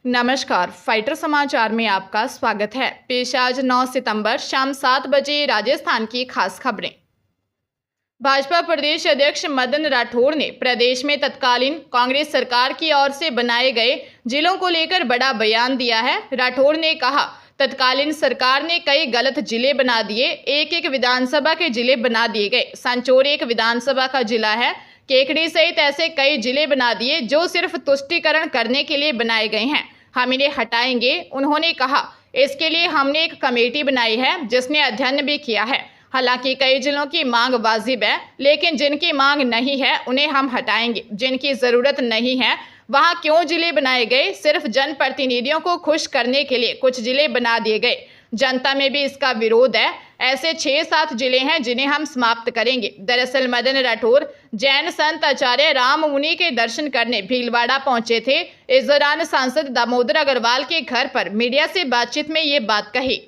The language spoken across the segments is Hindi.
नमस्कार, फाइटर समाचार में आपका स्वागत है। पेश आज 9 सितंबर शाम 7 बजे राजस्थान की खास खबरें। भाजपा प्रदेश अध्यक्ष मदन राठौड़ ने प्रदेश में तत्कालीन कांग्रेस सरकार की ओर से बनाए गए जिलों को लेकर बड़ा बयान दिया है। राठौड़ ने कहा, तत्कालीन सरकार ने कई गलत जिले बना दिए, एक विधानसभा के जिले बना दिए गए। संचोर एक विधानसभा का जिला है। केकड़ी सहित ऐसे कई जिले बना दिए जो सिर्फ तुष्टीकरण करने के लिए बनाए गए हैं। हम इन्हें हटाएंगे, उन्होंने कहा। इसके लिए हमने एक कमेटी बनाई है जिसने अध्ययन भी किया है। हालांकि कई जिलों की मांग वाजिब है, लेकिन जिनकी मांग नहीं है उन्हें हम हटाएंगे। जिनकी जरूरत नहीं है वहां क्यों जिले बनाए गए? सिर्फ जनप्रतिनिधियों को खुश करने के लिए कुछ जिले बना दिए गए। जनता में भी इसका विरोध है। ऐसे 6-7 जिले हैं जिन्हें हम समाप्त करेंगे। दरअसल मदन राठौड़ जैन संत आचार्य राम मुनि के दर्शन करने भीलवाड़ा पहुंचे थे। इस दौरान सांसद दामोदर अग्रवाल के घर पर मीडिया से बातचीत में ये बात कही।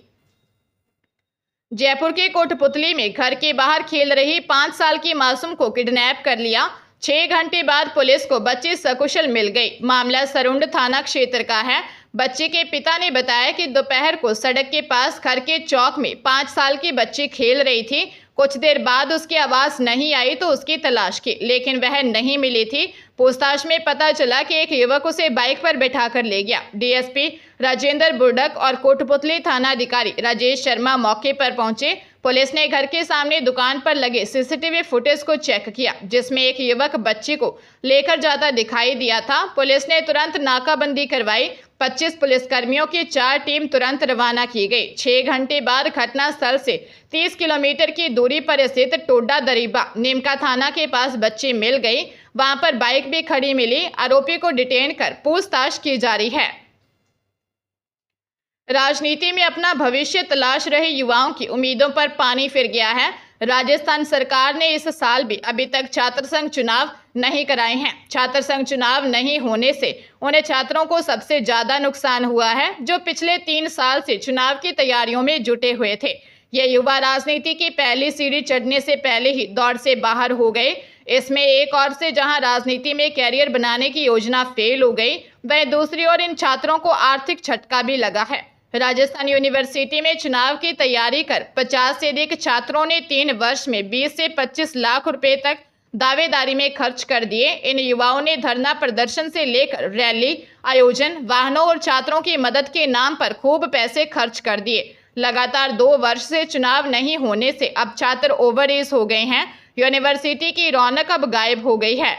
जयपुर के कोटपुतली में घर के बाहर खेल रही 5 साल की मासूम को किडनैप कर लिया। 6 घंटे बाद पुलिस को बच्ची सकुशल मिल गई। मामला सरुंड थाना क्षेत्र का है। बच्चे के पिता ने बताया कि दोपहर को सड़क के पास घर के चौक में 5 साल की बच्ची खेल रही थी। कुछ देर बाद उसकी आवाज नहीं आई तो उसकी तलाश की, लेकिन वह नहीं मिली थी। पूछताछ में पता चला कि एक युवक उसे बाइक पर बैठाकर ले गया। डीएसपी राजेंद्र बुर्डक और कोटपुतली थाना अधिकारी राजेश शर्मा मौके पर पहुंचे। पुलिस ने घर के सामने दुकान पर लगे सीसीटीवी फुटेज को चेक किया, जिसमें एक युवक बच्ची को लेकर जाता दिखाई दिया था। पुलिस ने तुरंत नाकाबंदी करवाई। 25 पुलिसकर्मियों की 4 टीम तुरंत रवाना की गई। 6 घंटे बाद घटनास्थल से 30 किलोमीटर की दूरी पर स्थित टोडा दरीबा नीमका थाना के पास बच्ची मिल गई। वहां पर बाइक भी खड़ी मिली। आरोपी को डिटेन कर पूछताछ की जा रही है। राजनीति में अपना भविष्य तलाश रहे युवाओं की उम्मीदों पर पानी फिर गया है। राजस्थान सरकार ने इस साल भी अभी तक छात्र संघ चुनाव नहीं कराए हैं। छात्र संघ चुनाव नहीं होने से उन्हें छात्रों को सबसे ज्यादा नुकसान हुआ है, जो पिछले 3 साल से चुनाव की तैयारियों में जुटे हुए थे। ये युवा राजनीति की पहली सीढ़ी चढ़ने से पहले ही दौड़ से बाहर हो गए। इसमें एक ओर से जहां राजनीति में कैरियर बनाने की योजना फेल हो गई, वहीं दूसरी ओर इन छात्रों को आर्थिक झटका भी लगा है। राजस्थान यूनिवर्सिटी में चुनाव की तैयारी कर 50 से अधिक छात्रों ने 3 वर्ष में 20 से 25 लाख रुपए तक दावेदारी में खर्च कर दिए। इन युवाओं ने धरना प्रदर्शन से लेकर रैली आयोजन, वाहनों और छात्रों की मदद के नाम पर खूब पैसे खर्च कर दिए। लगातार 2 वर्ष से चुनाव नहीं होने से अब छात्र ओवर एज हो गए हैं। यूनिवर्सिटी की रौनक अब गायब हो गई है।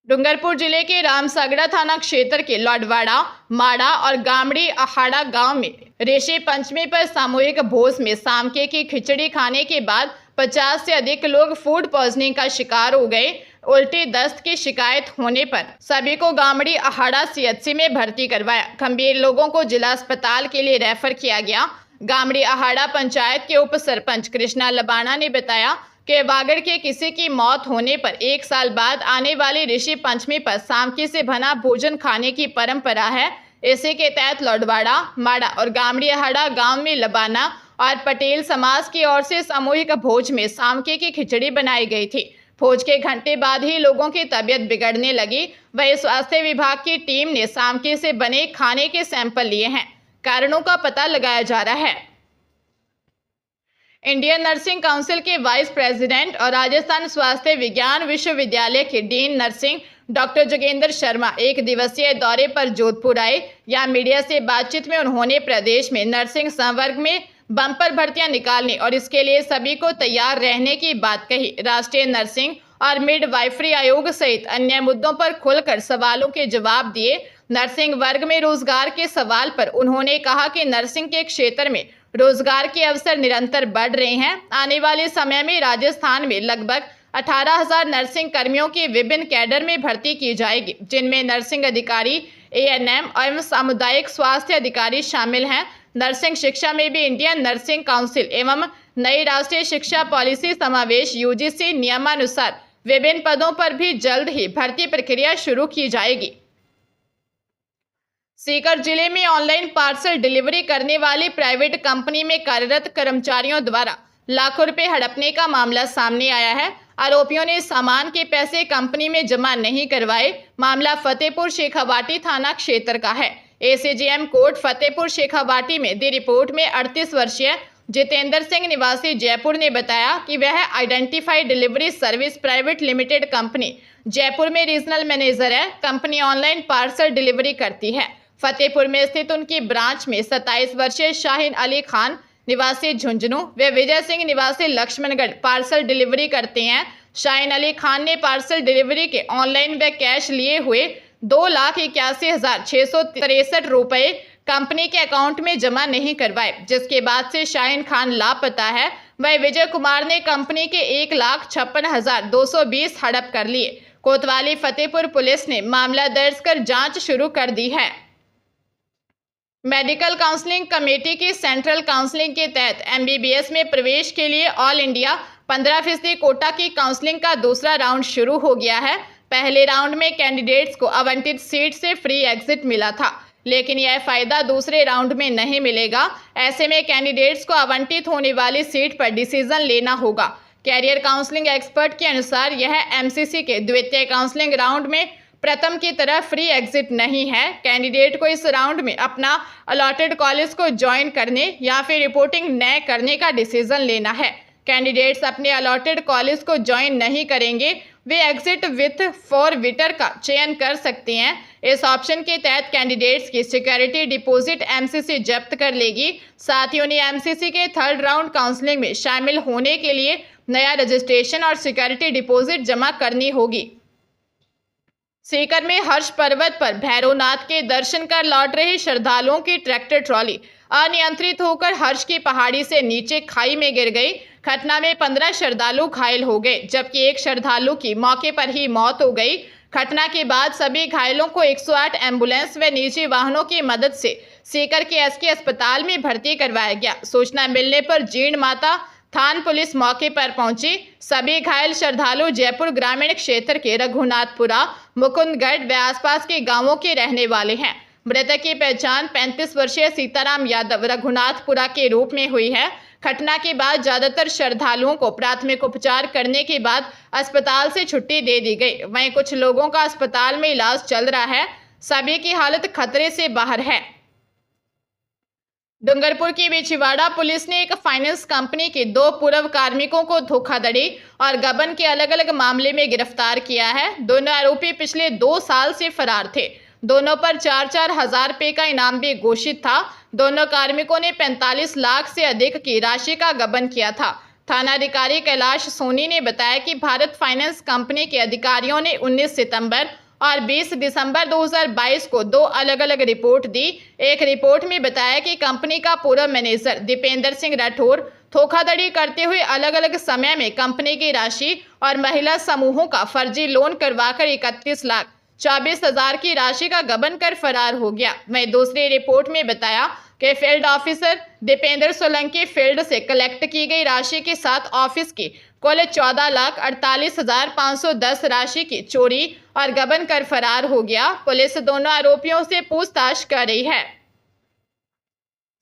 डूंगरपुर जिले के रामसागड़ा थाना क्षेत्र के लौडवाड़ा, माड़ा और गामड़ी अहाड़ा गांव में ऋषि पंचमी पर सामूहिक भोज में सामके की खिचड़ी खाने के बाद 50 से अधिक लोग फूड पॉइजनिंग का शिकार हो गए। उल्टी दस्त की शिकायत होने पर सभी को गामड़ी अहाड़ा सीएचसी में भर्ती करवाया। गंभीर लोगों को जिला अस्पताल के लिए रेफर किया गया। गामड़ी अहाड़ा पंचायत के उप सरपंच कृष्णा लबाना ने बताया कि वागड़ के किसी की मौत होने पर 1 साल बाद आने वाली ऋषि पंचमी पर सामकी से बना भोजन खाने की परंपरा है। इसी के तहत लौडवाड़ा, माड़ा और गामड़ी अहाड़ा गांव में लबाना और पटेल समाज की ओर से सामूहिक भोज में सामके की खिचड़ी बनाई गई थी। भोज के घंटे बाद ही लोगों की तबीयत बिगड़ने लगी। वहीं स्वास्थ्य विभाग की टीम ने सामके से बने खाने के सैंपल लिए हैं। कारणों का पता लगाया जा रहा है। इंडियन नर्सिंग काउंसिल के वाइस प्रेसिडेंट और राजस्थान स्वास्थ्य विज्ञान विश्वविद्यालय के dean nursing doctor Jogendra Sharma 1 दिवसीय दौरे पर जोधपुर आए। यहाँ मीडिया से बातचीत में उन्होंने प्रदेश में नर्सिंग संवर्ग में बम्पर भर्तियां निकालने और इसके लिए सभी को तैयार रहने की बात कही। राष्ट्रीय नर्सिंग और मिडवाइफरी आयोग सहित अन्य मुद्दों पर खुलकर सवालों के जवाब दिए। नर्सिंग वर्ग में रोजगार के सवाल पर उन्होंने कहा कि नर्सिंग के क्षेत्र में रोजगार के अवसर निरंतर बढ़ रहे हैं। आने वाले समय में राजस्थान में लगभग 18,000 नर्सिंग कर्मियों की विभिन्न कैडर में भर्ती की जाएगी, जिनमें नर्सिंग अधिकारी, एएनएम एवं सामुदायिक स्वास्थ्य अधिकारी शामिल हैं। नर्सिंग शिक्षा में भी इंडियन नर्सिंग काउंसिल एवं नई राष्ट्रीय शिक्षा पॉलिसी समावेश यूजीसी नियमानुसार विभिन्न पदों पर भी जल्द ही भर्ती प्रक्रिया शुरू की जाएगी। सीकर जिले में ऑनलाइन पार्सल डिलीवरी करने वाली प्राइवेट कंपनी में कार्यरत कर्मचारियों द्वारा लाखों रुपए हड़पने का मामला सामने आया है। आरोपियों ने सामान के पैसे कंपनी में जमा नहीं करवाए। मामला फतेहपुर शेखावाटी थाना क्षेत्र का है। एसीजेएम कोर्ट फतेहपुर शेखावाटी में दी रिपोर्ट में 38 वर्षीय जितेंद्र सिंह निवासी जयपुर ने बताया कि वह identified delivery service private limited company Jaipur में रीजनल मैनेजर है। कंपनी ऑनलाइन पार्सल डिलीवरी करती है। फतेहपुर में स्थित उनकी ब्रांच में 27 वर्षीय शाहीन अली खान निवासी झुंझुनू व विजय सिंह निवासी लक्ष्मणगढ़ पार्सल डिलीवरी करते हैं। शाहीन अली खान ने पार्सल डिलीवरी के ऑनलाइन व कैश लिए हुए 2,81,663 रुपए कंपनी के अकाउंट में जमा नहीं करवाए, जिसके बाद से शाहीन खान लापता है। वही विजय कुमार ने कंपनी के 1,56,220 हड़प कर लिए। कोतवाली फतेहपुर पुलिस ने मामला दर्ज कर जांच शुरू कर दी है। मेडिकल काउंसलिंग कमेटी की सेंट्रल काउंसलिंग के तहत एमबीबीएस में प्रवेश के लिए ऑल इंडिया 15% कोटा की काउंसलिंग का दूसरा राउंड शुरू हो गया है। पहले राउंड में कैंडिडेट्स को आवंटित सीट से फ्री एग्जिट मिला था, लेकिन यह फायदा दूसरे राउंड में नहीं मिलेगा। ऐसे में कैंडिडेट्स को आवंटित होने वाली सीट पर डिसीजन लेना होगा। कैरियर काउंसलिंग एक्सपर्ट के अनुसार यह एमसीसी के द्वितीय काउंसलिंग राउंड में प्रथम की तरह फ्री एग्जिट नहीं है। कैंडिडेट को इस राउंड में अपना अलॉटेड कॉलेज को ज्वाइन करने या फिर रिपोर्टिंग न करने का डिसीजन लेना है। कैंडिडेट्स अपने अलॉटेड कॉलेज को ज्वाइन नहीं करेंगे, वे एग्जिट विथ फॉरविटर का चयन कर सकते हैं। इस ऑप्शन के तहत कैंडिडेट्स की सिक्योरिटी डिपॉजिट एमसीसी जब्त कर लेगी। साथ ही उन्हें एमसीसी के थर्ड राउंड काउंसलिंग में शामिल होने के लिए नया रजिस्ट्रेशन और सिक्योरिटी डिपॉजिट जमा करनी होगी। सीकर में हर्ष पर्वत पर भैरवनाथ के दर्शन कर लौट रहे श्रद्धालुओं की ट्रैक्टर ट्रॉली अनियंत्रित होकर हर्ष की पहाड़ी से नीचे खाई में गिर गई। घटना में 15 श्रद्धालु घायल हो गए, जबकि एक श्रद्धालु की मौके पर ही मौत हो गई। घटना के बाद सभी घायलों को 108 एम्बुलेंस व निजी वाहनों की मदद से सीकर के एसके अस्पताल में भर्ती करवाया गया। सूचना मिलने पर जीण माता थान पुलिस मौके पर पहुंची। सभी घायल श्रद्धालु जयपुर ग्रामीण क्षेत्र के रघुनाथपुरा, मुकुंदगढ़ व आसपास के गांवों के रहने वाले हैं। मृतक की पहचान 35 वर्षीय सीताराम यादव रघुनाथपुरा के रूप में हुई है। घटना के बाद ज्यादातर श्रद्धालुओं को प्राथमिक उपचार करने के बाद अस्पताल से छुट्टी दे दी गई। वहीं कुछ लोगों का अस्पताल में इलाज चल रहा है। सभी की हालत खतरे से बाहर है। डूंगरपुर की बिछवाड़ा पुलिस ने एक फाइनेंस कंपनी के 2 पूर्व कार्मिकों को धोखाधड़ी और गबन के अलग अलग मामले में गिरफ्तार किया है। दोनों आरोपी पिछले 2 साल से फरार थे। दोनों पर 4-4 हजार रुपये का इनाम भी घोषित था। दोनों कार्मिकों ने 45 लाख से अधिक की राशि का गबन किया था। थानाधिकारी कैलाश सोनी ने बताया कि भारत फाइनेंस कंपनी के अधिकारियों ने 19 सितंबर और 20 दिसंबर 2022 को 2 अलग अलग रिपोर्ट दी। एक रिपोर्ट में बताया कि कंपनी का पूर्व मैनेजर दीपेंद्र सिंह राठौर धोखाधड़ी करते हुए अलग अलग समय में कंपनी की राशि और महिला समूहों का फर्जी लोन करवाकर 31,24,000 की राशि का गबन कर फरार हो गया। वहीं दूसरी रिपोर्ट में बताया कि field officer Dipendra Solanki field से कलेक्ट की गई राशि के साथ ऑफिस की कुल 14,48,510 राशि की चोरी और गबन कर फरार हो गया। पुलिस दोनों आरोपियों से पूछताछ कर रही है।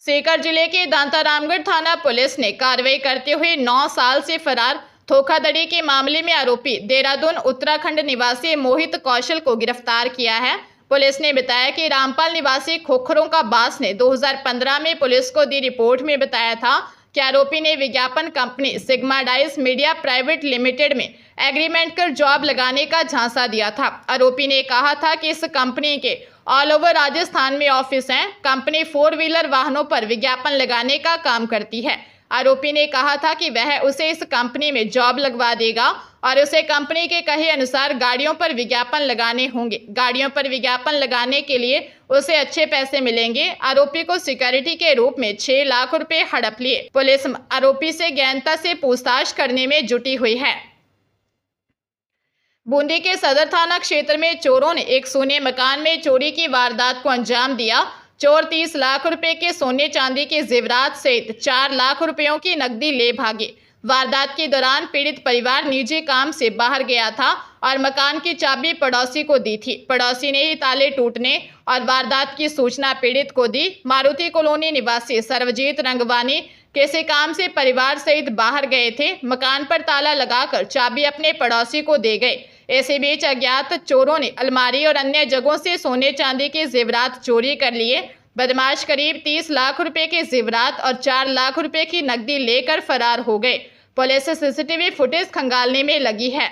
सीकर जिले के दांतारामगढ़ थाना पुलिस ने कार्रवाई करते हुए 9 साल से फरार धोखाधड़ी के मामले में आरोपी देहरादून उत्तराखंड निवासी मोहित कौशल को गिरफ्तार किया है। पुलिस ने बताया कि रामपाल निवासी खोखरों का बास ने 2015 में पुलिस को दी रिपोर्ट में बताया था कि आरोपी ने विज्ञापन company sigma dice media private limited में एग्रीमेंट कर जॉब लगाने का झांसा दिया था। आरोपी ने कहा था कि इस कंपनी के ऑल ओवर राजस्थान में ऑफिस हैं। कंपनी 4 व्हीलर वाहनों पर विज्ञापन लगाने का काम करती है। आरोपी ने कहा था कि वह उसे इस कंपनी में जॉब लगवा देगा और उसे कंपनी के कहे अनुसार गाड़ियों पर विज्ञापन लगाने होंगे। गाड़ियों पर विज्ञापन लगाने के लिए उसे अच्छे पैसे मिलेंगे। आरोपी को सिक्योरिटी के रूप में 6 लाख रुपए हड़प लिए। पुलिस आरोपी से गहनता से पूछताछ करने में जुटी हुई है। बूंदी के सदर थाना क्षेत्र में चोरों ने एक सोने मकान में चोरी की वारदात को अंजाम दिया। चोर 30 लाख रुपए के सोने चांदी के जेवरात सहित 4 लाख रुपयों की नकदी ले भागे। वारदात के दौरान पीड़ित परिवार निजी काम से बाहर गया था और मकान की चाबी पड़ोसी को दी थी। पड़ोसी ने ही ताले टूटने और वारदात की सूचना पीड़ित को दी। मारुति कॉलोनी निवासी सर्वजीत रंगवानी किसी काम से परिवार सहित बाहर गए थे। मकान पर ताला लगाकर चाबी अपने पड़ोसी को दे गए। इसी बीच अज्ञात चोरों ने अलमारी और अन्य जगहों से सोने चांदी के जेवरात चोरी कर लिए। बदमाश करीब 30 लाख रुपए के जेवरात और 4 लाख रुपए की नकदी लेकर फरार हो गए। पुलिस सीसीटीवी फुटेज खंगालने में लगी है।